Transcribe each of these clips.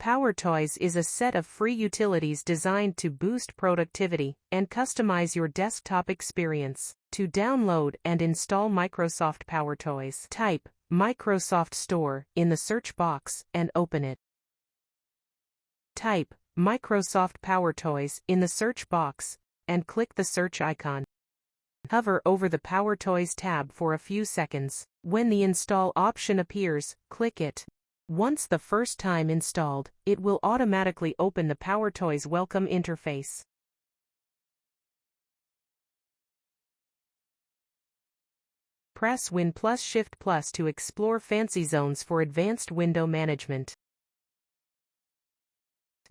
PowerToys is a set of free utilities designed to boost productivity and customize your desktop experience. To download and install Microsoft PowerToys, type Microsoft Store in the search box and open it. Type Microsoft PowerToys in the search box and click the search icon. Hover over the PowerToys tab for a few seconds. When the install option appears, click it. Once the first time installed, it will automatically open the PowerToys welcome interface. Press Win plus Shift plus to explore FancyZones for advanced window management.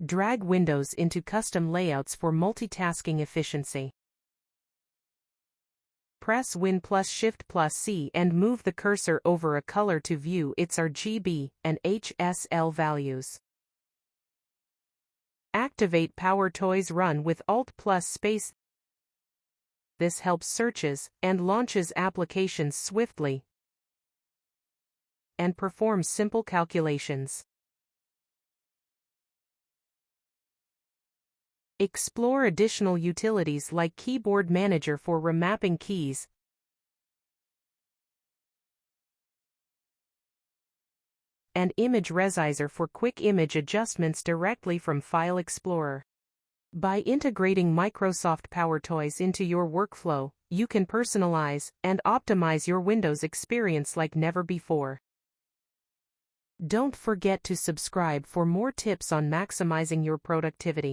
Drag windows into custom layouts for multitasking efficiency. Press Win plus Shift plus C and move the cursor over a color to view its RGB and HSL values. Activate PowerToys Run with Alt plus Space. This helps searches and launches applications swiftly and performs simple calculations. Explore additional utilities like Keyboard Manager for remapping keys and Image Resizer for quick image adjustments directly from File Explorer. By integrating Microsoft PowerToys into your workflow, you can personalize and optimize your Windows experience like never before. Don't forget to subscribe for more tips on maximizing your productivity.